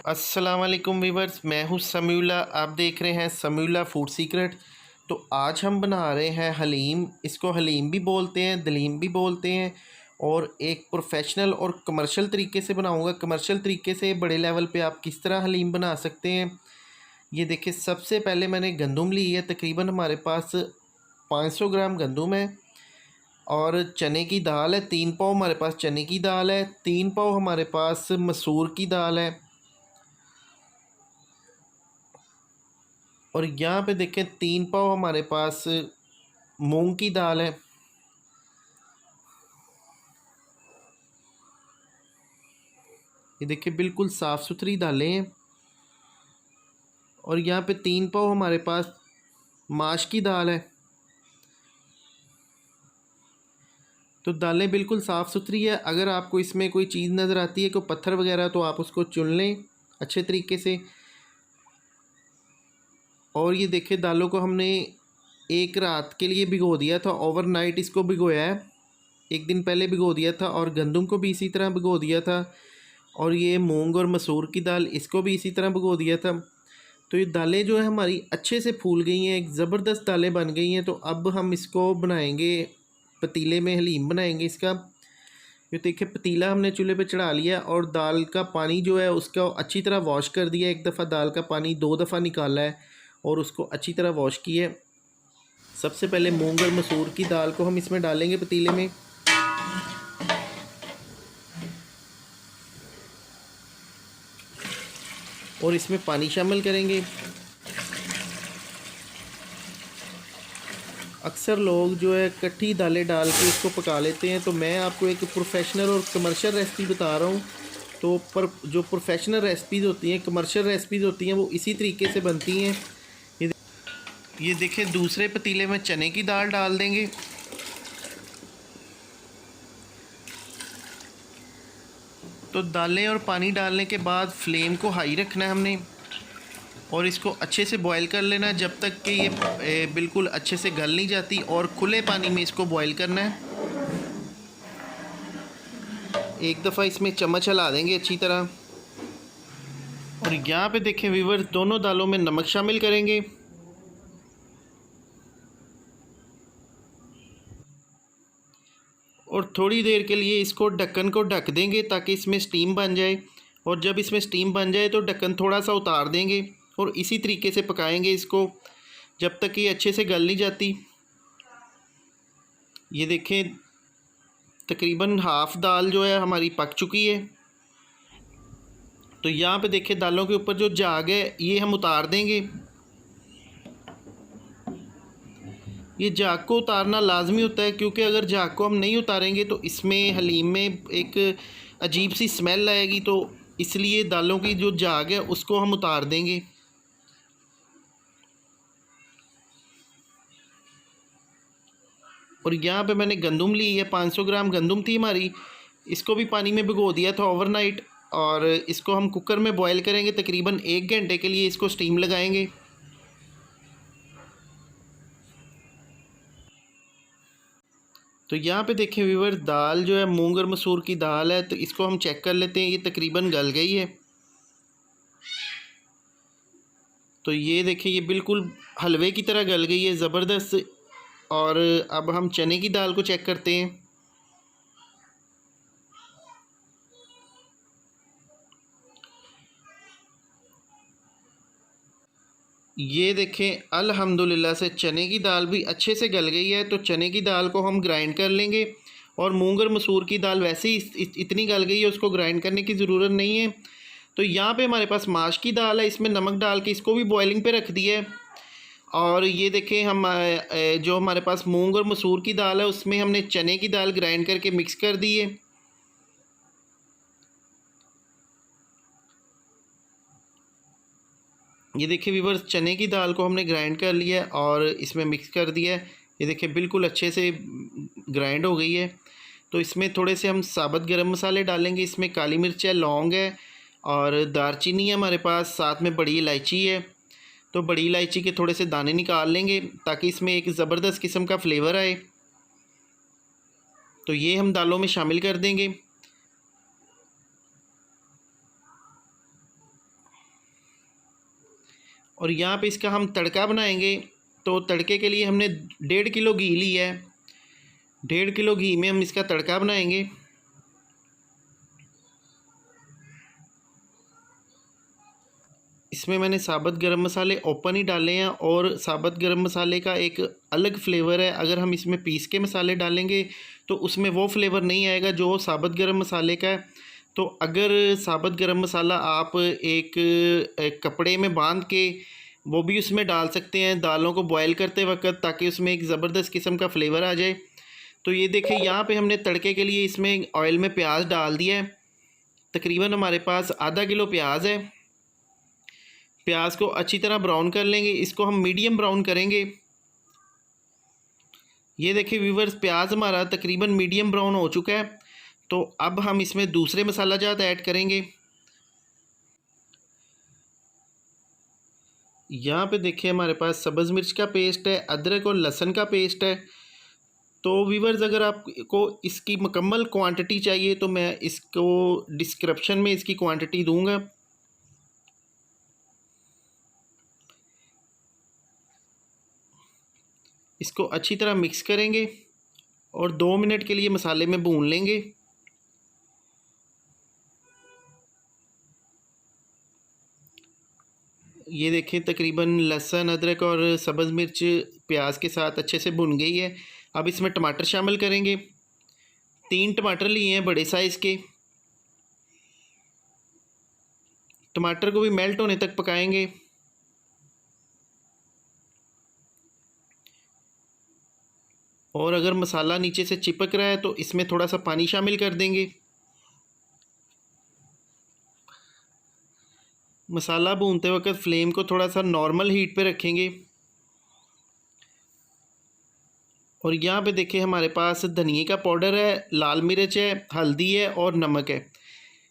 अस्सलाम वालेकुम वीवर्स, मैं हूँ समीउल्लाह। आप देख रहे हैं समीउल्लाह फूड सीक्रेट। तो आज हम बना रहे हैं हलीम। इसको हलीम भी बोलते हैं, दलीम भी बोलते हैं। और एक प्रोफेशनल और कमर्शियल तरीके से बनाऊंगा। कमर्शियल तरीके से बड़े लेवल पे आप किस तरह हलीम बना सकते हैं, ये देखिए। सबसे पहले मैंने गंदम ली है, तकरीबन हमारे पास 500 ग्राम गंदम है। और चने की दाल है, 3 पाव हमारे पास चने की दाल है, 3 पाव हमारे पास मसूर की दाल है। और यहाँ पे देखें 3 पाव हमारे पास मूंग की दाल है। ये देखिए बिल्कुल साफ़ सुथरी दालें हैं। और यहाँ पे 3 पाव हमारे पास माश की दाल है। तो दालें बिल्कुल साफ़ सुथरी है। अगर आपको इसमें कोई चीज़ नज़र आती है, कोई पत्थर वगैरह, तो आप उसको चुन लें अच्छे तरीके से। और ये देखिए दालों को हमने एक रात के लिए भिगो दिया था, ओवरनाइट इसको भिगोया है। एक दिन पहले भिगो दिया था। और गंदम को भी इसी तरह भिगो दिया था। और ये मूंग और मसूर की दाल, इसको भी इसी तरह भिगो दिया था। तो ये दालें जो है हमारी अच्छे से फूल गई हैं, एक ज़बरदस्त दालें बन गई हैं। तो अब हम इसको बनाएंगे, पतीले में हलीम बनाएंगे इसका। ये देखिए पतीला हमने चूल्हे पे चढ़ा लिया और दाल का पानी जो है उसका अच्छी तरह वॉश कर दिया। एक दफ़ा दाल का पानी 2 दफ़ा निकाला है और उसको अच्छी तरह वॉश किया है। सबसे पहले मूंग और मसूर की दाल को हम इसमें डालेंगे पतीले में। और इसमें पानी शामिल करेंगे। अक्सर लोग जो है कट्ठी दालें डाल के इसको पका लेते हैं, तो मैं आपको एक प्रोफेशनल और कमर्शियल रेसिपी बता रहा हूँ। तो पर जो प्रोफेशनल रेसिपीज़ होती हैं, कमर्शियल रेसिपीज़ होती हैं, वो इसी तरीके से बनती हैं। ये ये देखिए दूसरे पतीले में चने की दाल डाल देंगे। तो दालें और पानी डालने के बाद फ्लेम को हाई रखना है हमने। और इसको अच्छे से बॉईल कर लेना है जब तक कि ये बिल्कुल अच्छे से गल नहीं जाती। और खुले पानी में इसको बॉईल करना है। एक दफ़ा इसमें चम्मच हिला देंगे अच्छी तरह। और यहाँ पे देखें व्यूअर्स, दोनों दालों में नमक शामिल करेंगे। और थोड़ी देर के लिए इसको ढक्कन को ढक देंगे ताकि इसमें स्टीम बन जाए। और जब इसमें स्टीम बन जाए तो ढक्कन थोड़ा सा उतार देंगे और इसी तरीके से पकाएंगे इसको जब तक ये अच्छे से गल नहीं जाती। ये देखें तकरीबन हाफ़ दाल जो है हमारी पक चुकी है। तो यहाँ पे देखें दालों के ऊपर जो झाग है ये हम उतार देंगे। ये झाग को उतारना लाजमी होता है, क्योंकि अगर झाग को हम नहीं उतारेंगे तो इसमें हलीम में एक अजीब सी स्मेल आएगी। तो इसलिए दालों की जो झाग है उसको हम उतार देंगे। और यहाँ पे मैंने गंदम ली है, 500 ग्राम गंदम थी हमारी। इसको भी पानी में भिगो दिया था ओवरनाइट। और इसको हम कुकर में बॉईल करेंगे, तकरीबन 1 घंटे के लिए इसको स्टीम लगाएंगे। तो यहाँ पे देखें व्यूअर, दाल जो है मूंग और मसूर की दाल है, तो इसको हम चेक कर लेते हैं। ये तकरीबन गल गई है। तो ये देखिए ये बिल्कुल हलवे की तरह गल गई है, ज़बरदस्त। और अब हम चने की दाल को चेक करते हैं। ये देखें अल्हम्दुलिल्लाह से चने की दाल भी अच्छे से गल गई है। तो चने की दाल को हम ग्राइंड कर लेंगे। और मूंग और मसूर की दाल वैसे ही इतनी गल गई है, उसको ग्राइंड करने की ज़रूरत नहीं है। तो यहाँ पे हमारे पास माश की दाल है, इसमें नमक डाल के इसको भी बॉइलिंग पे रख दिया है। और ये देखें हम जो हमारे पास मूंग और मसूर की दाल है उसमें हमने चने की दाल ग्राइंड करके मिक्स कर दी है। ये देखिए व्यूअर्स, चने की दाल को हमने ग्राइंड कर लिया है और इसमें मिक्स कर दिया है। ये देखिए बिल्कुल अच्छे से ग्राइंड हो गई है। तो इसमें थोड़े से हम साबुत गरम मसाले डालेंगे। इसमें काली मिर्च है, लौंग है और दारचीनी है हमारे पास, साथ में बड़ी इलायची है। तो बड़ी इलायची के थोड़े से दाने निकाल लेंगे ताकि इसमें एक ज़बरदस्त किस्म का फ्लेवर आए। तो ये हम दालों में शामिल कर देंगे। और यहाँ पे इसका हम तड़का बनाएंगे। तो तड़के के लिए हमने 1.5 किलो घी लिया है। 1.5 किलो घी में हम इसका तड़का बनाएंगे। इसमें मैंने साबुत गरम मसाले ओपन ही डाले हैं, और साबुत गरम मसाले का एक अलग फ्लेवर है। अगर हम इसमें पीस के मसाले डालेंगे तो उसमें वो फ्लेवर नहीं आएगा जो साबुत गरम मसाले का है। तो अगर साबुत गरम मसाला आप एक कपड़े में बांध के वो भी उसमें डाल सकते हैं दालों को बॉयल करते वक्त, ताकि उसमें एक ज़बरदस्त किस्म का फ्लेवर आ जाए। तो ये देखिए, यहाँ पे हमने तड़के के लिए इसमें ऑयल में प्याज डाल दिया है। तकरीबन हमारे पास आधा किलो प्याज है। प्याज को अच्छी तरह ब्राउन कर लेंगे। इसको हम मीडियम ब्राउन करेंगे। ये देखिए व्यूवर्स, प्याज हमारा तकरीबन मीडियम ब्राउन हो चुका है। तो अब हम इसमें दूसरे मसाला जात ऐड करेंगे। यहाँ पे देखिए हमारे पास सब्ज़ मिर्च का पेस्ट है, अदरक और लहसुन का पेस्ट है। तो व्यूवर्स, अगर आपको इसकी मुकम्मल क्वांटिटी चाहिए तो मैं इसको डिस्क्रिप्शन में इसकी क्वांटिटी दूंगा। इसको अच्छी तरह मिक्स करेंगे और 2 मिनट के लिए मसाले में भून लेंगे। ये देखें, तकरीबन लहसुन, अदरक और सब्ज़ मिर्च प्याज के साथ अच्छे से भुन गई है। अब इसमें टमाटर शामिल करेंगे। 3 टमाटर लिए हैं बड़े साइज़ के। टमाटर को भी मेल्ट होने तक पकाएंगे। और अगर मसाला नीचे से चिपक रहा है तो इसमें थोड़ा सा पानी शामिल कर देंगे। मसाला भूनते वक्त फ्लेम को थोड़ा सा नॉर्मल हीट पे रखेंगे। और यहाँ पे देखिए हमारे पास धनिए का पाउडर है, लाल मिर्च है, हल्दी है और नमक है।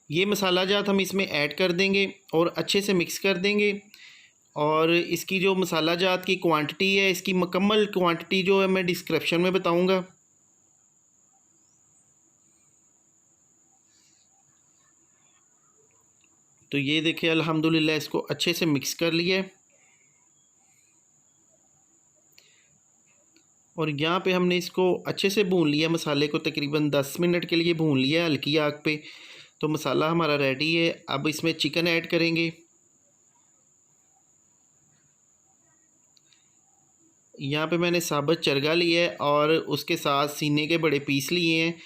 ये मसाला जात हम इसमें ऐड कर देंगे और अच्छे से मिक्स कर देंगे। और इसकी जो मसाला जात की क्वांटिटी है, इसकी मुकम्मल क्वांटिटी जो है मैं डिस्क्रिप्शन में बताऊंगा। तो ये देखिए अल्हम्दुलिल्लाह इसको अच्छे से मिक्स कर लिया है। और यहाँ पे हमने इसको अच्छे से भून लिया, मसाले को तकरीबन 10 मिनट के लिए भून लिया हल्की आग पे। तो मसाला हमारा रेडी है। अब इसमें चिकन ऐड करेंगे। यहाँ पे मैंने साबुत चरगा लिया है और उसके साथ सीने के बड़े पीस लिए हैं।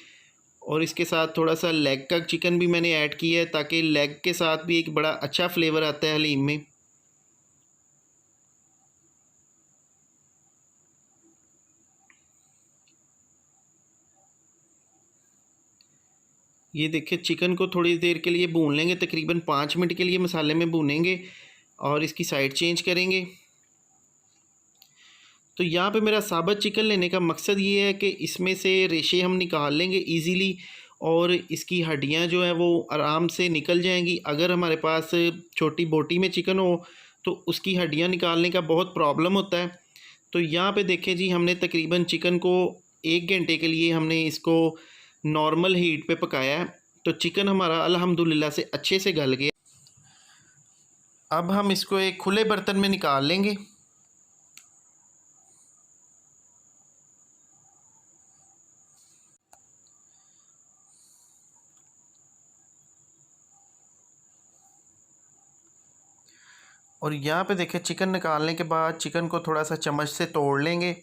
और इसके साथ थोड़ा सा लेग का चिकन भी मैंने ऐड किया है, ताकि लेग के साथ भी एक बड़ा अच्छा फ्लेवर आता है हलीम में। ये देखिए, चिकन को थोड़ी देर के लिए भून लेंगे, तकरीबन 5 मिनट के लिए मसाले में भूनेंगे और इसकी साइड चेंज करेंगे। तो यहाँ पे मेरा साबुत चिकन लेने का मकसद ये है कि इसमें से रेशे हम निकाल लेंगे इजीली, और इसकी हड्डियाँ जो है वो आराम से निकल जाएंगी। अगर हमारे पास छोटी बोटी में चिकन हो तो उसकी हड्डियाँ निकालने का बहुत प्रॉब्लम होता है। तो यहाँ पे देखें जी, हमने तकरीबन चिकन को 1 घंटे के लिए हमने इसको नॉर्मल हीट पे पकाया है। तो चिकन हमारा अल्हम्दुलिल्लाह से अच्छे से गल गया। अब हम इसको एक खुले बर्तन में निकाल लेंगे। और यहाँ पे देखें, चिकन निकालने के बाद चिकन को थोड़ा सा चम्मच से तोड़ लेंगे।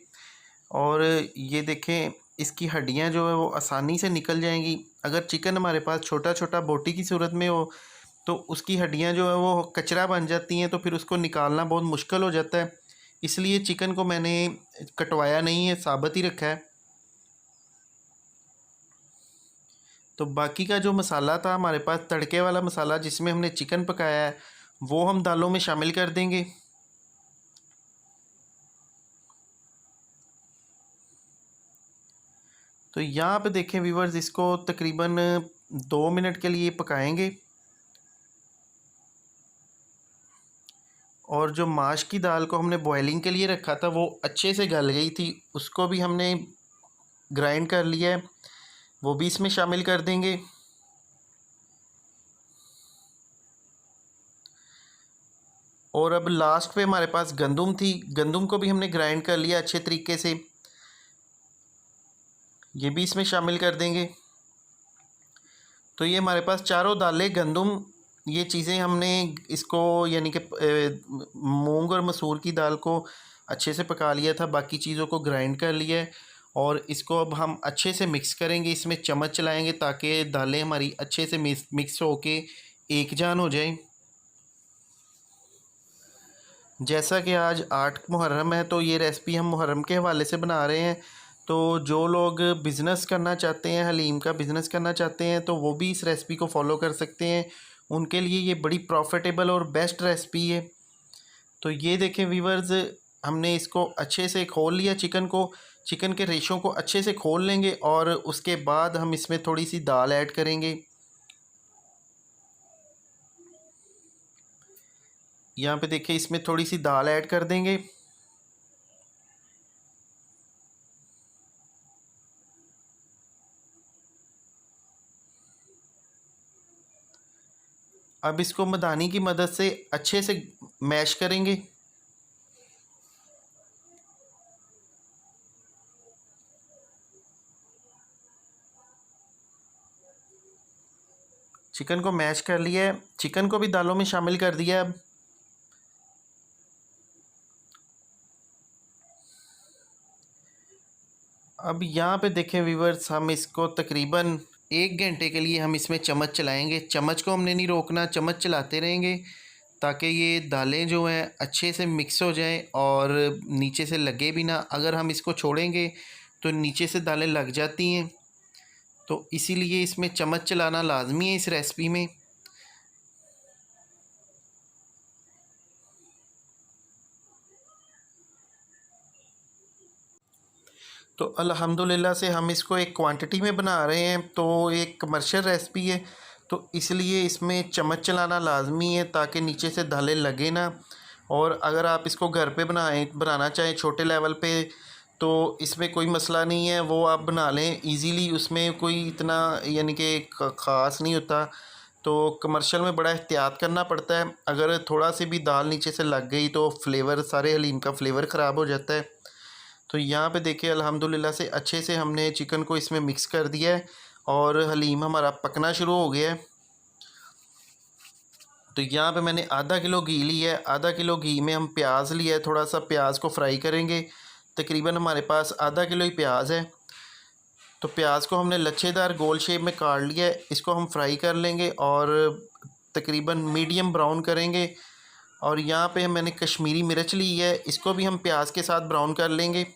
और ये देखें, इसकी हड्डियाँ जो है वो आसानी से निकल जाएंगी। अगर चिकन हमारे पास छोटा छोटा बोटी की सूरत में हो तो उसकी हड्डियाँ जो है वो कचरा बन जाती हैं, तो फिर उसको निकालना बहुत मुश्किल हो जाता है। इसलिए चिकन को मैंने कटवाया नहीं है, साबुत ही रखा है। तो बाकी का जो मसाला था हमारे पास, तड़के वाला मसाला जिसमें हमने चिकन पकाया है, वो हम दालों में शामिल कर देंगे। तो यहाँ पे देखें व्यूवर्स, इसको तकरीबन 2 मिनट के लिए पकाएंगे। और जो माश की दाल को हमने बॉयलिंग के लिए रखा था वो अच्छे से गल गई थी, उसको भी हमने ग्राइंड कर लिया है, वो भी इसमें शामिल कर देंगे। और अब लास्ट पे हमारे पास गंदम थी, गंदम को भी हमने ग्राइंड कर लिया अच्छे तरीके से, ये भी इसमें शामिल कर देंगे। तो ये हमारे पास चारों दालें, गंदम, ये चीज़ें हमने इसको यानी कि मूंग और मसूर की दाल को अच्छे से पका लिया था, बाकी चीज़ों को ग्राइंड कर लिया है। और इसको अब हम अच्छे से मिक्स करेंगे, इसमें चम्मच चलाएंगे ताकि दालें हमारी अच्छे से मिक्स होके एक जान हो जाए। जैसा कि आज 8 मुहर्रम है तो ये रेसिपी हम मुहर्रम के हवाले से बना रहे हैं। तो जो लोग बिज़नेस करना चाहते हैं, हलीम का बिज़नेस करना चाहते हैं, तो वो भी इस रेसिपी को फॉलो कर सकते हैं। उनके लिए ये बड़ी प्रॉफिटेबल और बेस्ट रेसिपी है। तो ये देखें व्यूअर्स, हमने इसको अच्छे से खोल लिया चिकन को, चिकन के रेशों को अच्छे से खोल लेंगे और उसके बाद हम इसमें थोड़ी सी दाल ऐड करेंगे। यहाँ पे देखिए इसमें थोड़ी सी दाल ऐड कर देंगे। अब इसको मदानी की मदद से अच्छे से मैश करेंगे। चिकन को मैश कर लिया है, चिकन को भी दालों में शामिल कर दिया है। अब यहाँ पे देखें व्यूवर्स, हम इसको तकरीबन 1 घंटे के लिए हम इसमें चम्मच चलाएंगे। चम्मच को हमने नहीं रोकना, चम्मच चलाते रहेंगे ताकि ये दालें जो हैं अच्छे से मिक्स हो जाएं और नीचे से लगे भी ना। अगर हम इसको छोड़ेंगे तो नीचे से दालें लग जाती हैं, तो इसीलिए इसमें चम्मच चलाना लाजमी है इस रेसिपी में। तो अल्हम्दुलिल्लाह से हम इसको एक क्वांटिटी में बना रहे हैं, तो एक कमर्शियल रेसिपी है, तो इसलिए इसमें चम्मच चलाना लाजमी है ताकि नीचे से दालें लगे ना। और अगर आप इसको घर पे बनाना चाहें छोटे लेवल पे, तो इसमें कोई मसला नहीं है, वो आप बना लें इजीली, उसमें कोई इतना यानी कि ख़ास नहीं होता। तो कमर्शियल में बड़ा एहतियात करना पड़ता है, अगर थोड़ा सी भी दाल नीचे से लग गई तो फ्लेवर, सारे हलीम का फ्लेवर ख़राब हो जाता है। तो यहाँ पे देखिए अल्हम्दुलिल्लाह से अच्छे से हमने चिकन को इसमें मिक्स कर दिया है और हलीम हमारा पकना शुरू हो गया है। तो यहाँ पे मैंने आधा किलो घी लिया है, आधा किलो घी में हम प्याज लिया है, थोड़ा सा प्याज को फ्राई करेंगे। तकरीबन हमारे पास आधा किलो ही प्याज है, तो प्याज को हमने लच्छेदार गोल शेप में काट लिया है, इसको हम फ्राई कर लेंगे और तकरीबन मीडियम ब्राउन करेंगे। और यहाँ पे मैंने कश्मीरी मिर्च ली है, इसको भी हम प्याज के साथ ब्राउन कर लेंगे।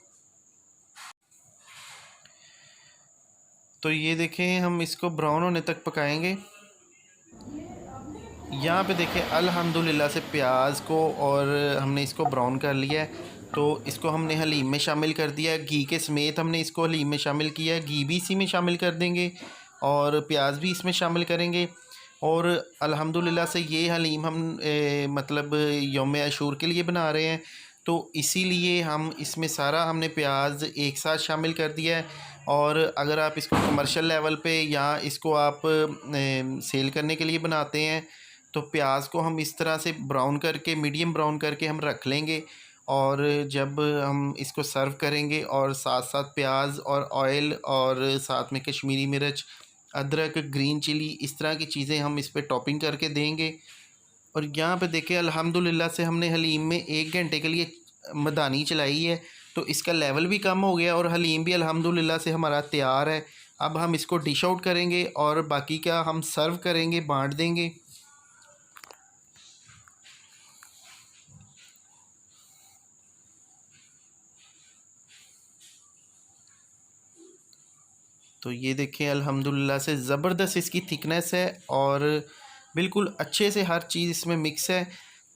तो ये देखें हम इसको ब्राउन होने तक पकाएंगे। यहाँ पे देखें अल्हम्दुलिल्लाह से प्याज को और हमने इसको ब्राउन कर लिया है, तो इसको हमने हलीम में शामिल कर दिया है। घी के समेत हमने इसको हलीम में शामिल किया है, घी भी इसी में शामिल कर देंगे और प्याज भी इसमें शामिल करेंगे। और अल्हम्दुलिल्लाह से ये हलीम हम मतलब यौम आशूर के लिए बना रहे हैं, तो इसीलिए हम इसमें सारा हमने प्याज एक साथ शामिल कर दिया है। और अगर आप इसको कमर्शियल लेवल पे या इसको आप सेल करने के लिए बनाते हैं, तो प्याज को हम इस तरह से ब्राउन करके, मीडियम ब्राउन करके हम रख लेंगे। और जब हम इसको सर्व करेंगे और साथ साथ प्याज और ऑयल और साथ में कश्मीरी मिर्च, अदरक, ग्रीन चिली, इस तरह की चीज़ें हम इस पे टॉपिंग करके देंगे। और यहाँ पे देखिए अल्हम्दुलिल्लाह से हमने हलीम में 1 घंटे के लिए मदानी चलाई है, तो इसका लेवल भी कम हो गया और हलीम भी अल्हम्दुलिल्लाह से हमारा तैयार है। अब हम इसको डिश आउट करेंगे और बाकी का हम सर्व करेंगे, बांट देंगे। तो ये देखें अल्हम्दुलिल्लाह से ज़बरदस्त इसकी थिकनेस है और बिल्कुल अच्छे से हर चीज़ इसमें मिक्स है।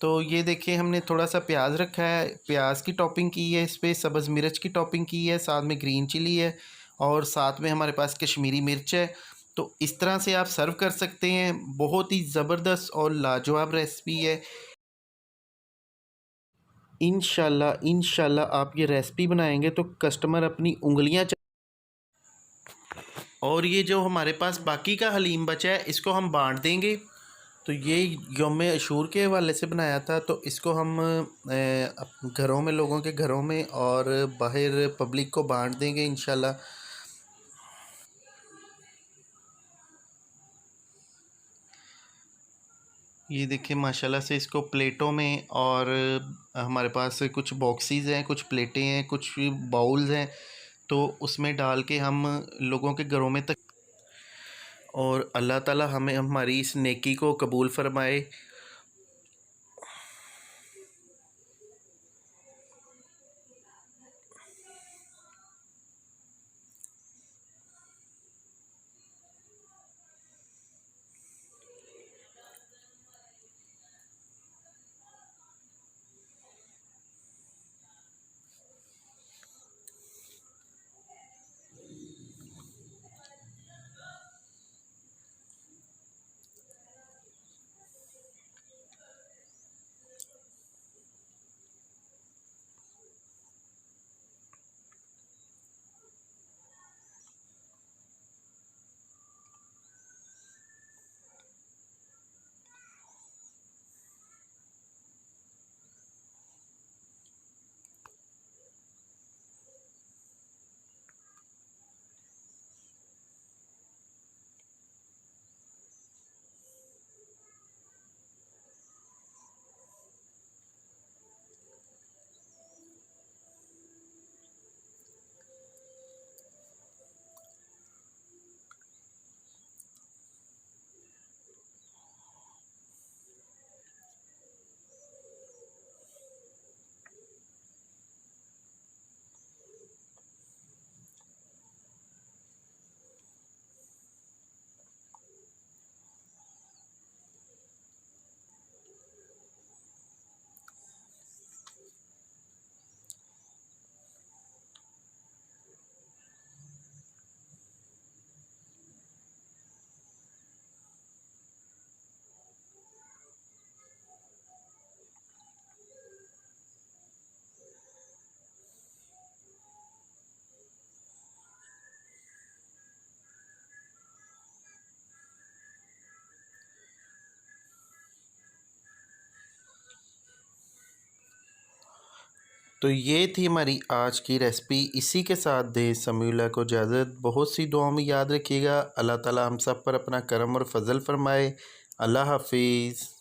तो ये देखें हमने थोड़ा सा प्याज रखा है, प्याज की टॉपिंग की है, इस पर सब्ज़ मिर्च की टॉपिंग की है, साथ में ग्रीन चिली है और साथ में हमारे पास कश्मीरी मिर्च है। तो इस तरह से आप सर्व कर सकते हैं, बहुत ही ज़बरदस्त और लाजवाब रेसिपी है। इंशाल्लाह इंशाल्लाह आप ये रेसिपी बनाएंगे तो कस्टमर अपनी उंगलियां। और ये जो हमारे पास बाकी का हलीम बचा है इसको हम बांट देंगे। तो ये यौम अशूर के हवाले से बनाया था, तो इसको हम घरों में, लोगों के घरों में और बाहर पब्लिक को बांट देंगे इंशाल्लाह। ये देखिए माशाल्लाह से इसको प्लेटों में, और हमारे पास कुछ बॉक्सेस हैं, कुछ प्लेटें हैं, कुछ बाउल्स हैं, तो उसमें डाल के हम लोगों के घरों में तक, और अल्लाह ताला हमें हमारी इस नेकी को कबूल फरमाए। तो ये थी हमारी आज की रेसिपी। इसी के साथ दें समीउल्लाह को इजाज़त। बहुत सी दुआओं में याद रखिएगा। अल्लाह ताला हम सब पर अपना करम और फजल फरमाए। अल्लाह हाफिज़।